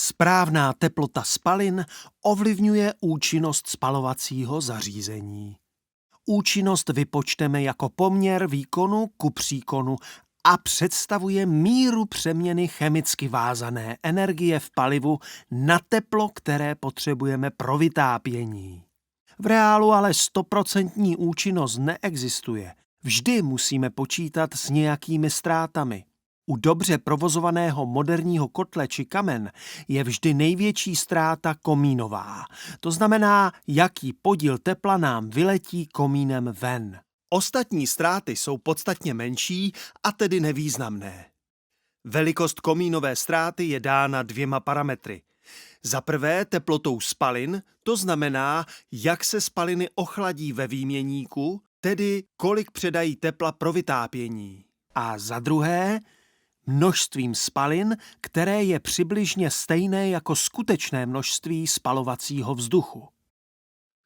Správná teplota spalin ovlivňuje účinnost spalovacího zařízení. Účinnost vypočteme jako poměr výkonu ku příkonu a představuje míru přeměny chemicky vázané energie v palivu na teplo, které potřebujeme pro vytápění. V reálu ale 100% účinnost neexistuje. Vždy musíme počítat s nějakými ztrátami. U dobře provozovaného moderního kotle či kamen je vždy největší ztráta komínová. To znamená, jaký podíl tepla nám vyletí komínem ven. Ostatní ztráty jsou podstatně menší a tedy nevýznamné. Velikost komínové ztráty je dána dvěma parametry. Za prvé teplotou spalin, to znamená, jak se spaliny ochladí ve výměníku, tedy kolik předají tepla pro vytápění. A za druhé množstvím spalin, které je přibližně stejné jako skutečné množství spalovacího vzduchu.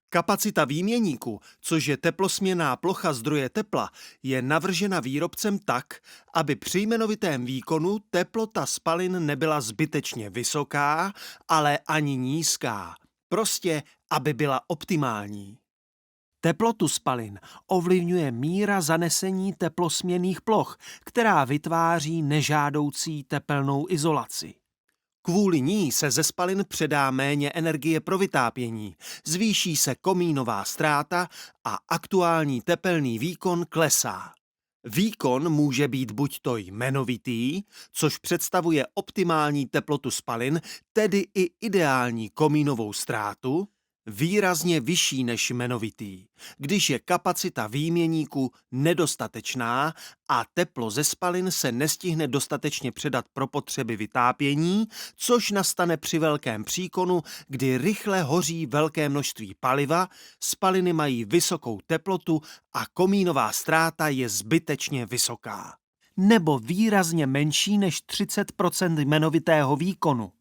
Kapacita výměníku, což je teplosměnná plocha zdroje tepla, je navržena výrobcem tak, aby při jmenovitém výkonu teplota spalin nebyla zbytečně vysoká, ale ani nízká. Prostě, aby byla optimální. Teplotu spalin ovlivňuje míra zanesení teplosměnných ploch, která vytváří nežádoucí tepelnou izolaci. Kvůli ní se ze spalin předá méně energie pro vytápění, zvýší se komínová ztráta a aktuální tepelný výkon klesá. Výkon může být buď to jmenovitý, což představuje optimální teplotu spalin, tedy i ideální komínovou ztrátu, výrazně vyšší než jmenovitý, když je kapacita výměníku nedostatečná a teplo ze spalin se nestihne dostatečně předat pro potřeby vytápění, což nastane při velkém příkonu, kdy rychle hoří velké množství paliva, spaliny mají vysokou teplotu a komínová ztráta je zbytečně vysoká. Nebo výrazně menší než 30% jmenovitého výkonu.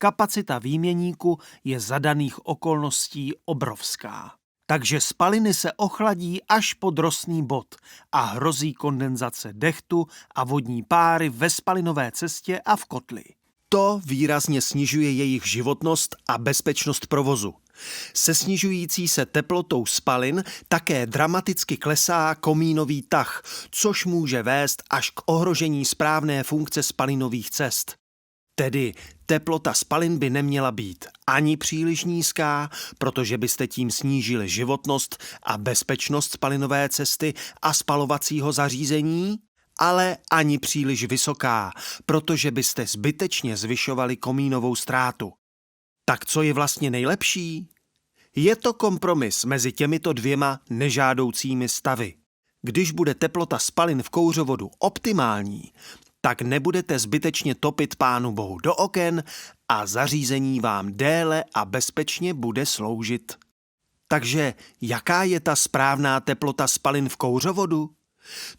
Kapacita výměníku je za daných okolností obrovská. Takže spaliny se ochladí až pod rostný bod a hrozí kondenzace dehtu a vodní páry ve spalinové cestě a v kotli. To výrazně snižuje jejich životnost a bezpečnost provozu. Se snižující se teplotou spalin také dramaticky klesá komínový tah, což může vést až k ohrožení správné funkce spalinových cest. Tedy teplota spalin by neměla být ani příliš nízká, protože byste tím snížili životnost a bezpečnost spalinové cesty a spalovacího zařízení, ale ani příliš vysoká, protože byste zbytečně zvyšovali komínovou ztrátu. Tak co je vlastně nejlepší? Je to kompromis mezi těmito dvěma nežádoucími stavy. Když bude teplota spalin v kouřovodu optimální, tak nebudete zbytečně topit Pánu Bohu do oken a zařízení vám déle a bezpečně bude sloužit. Takže jaká je ta správná teplota spalin v kouřovodu?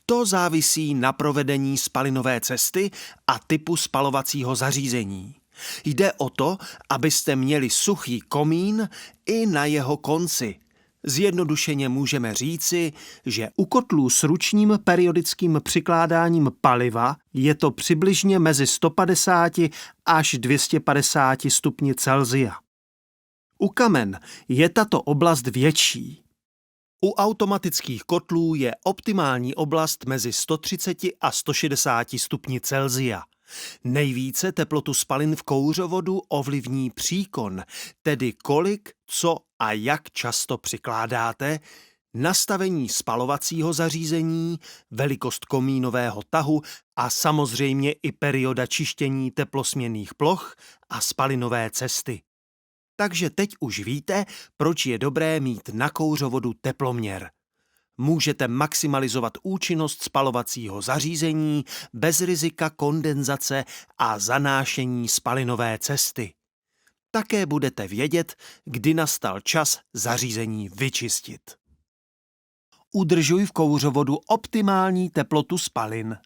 To závisí na provedení spalinové cesty a typu spalovacího zařízení. Jde o to, abyste měli suchý komín i na jeho konci. Zjednodušeně můžeme říci, že u kotlů s ručním periodickým přikládáním paliva je to přibližně mezi 150 až 250 stupni Celsia. U kamen je tato oblast větší. U automatických kotlů je optimální oblast mezi 130 a 160 stupni Celsia. Nejvíce teplotu spalin v kouřovodu ovlivní příkon, tedy kolik, co a jak často přikládáte, nastavení spalovacího zařízení, velikost komínového tahu a samozřejmě i perioda čištění teplosměnných ploch a spalinové cesty. Takže teď už víte, proč je dobré mít na kouřovodu teploměr. Můžete maximalizovat účinnost spalovacího zařízení bez rizika kondenzace a zanášení spalinové cesty. Také budete vědět, kdy nastal čas zařízení vyčistit. Udržuj v kouřovodu optimální teplotu spalin.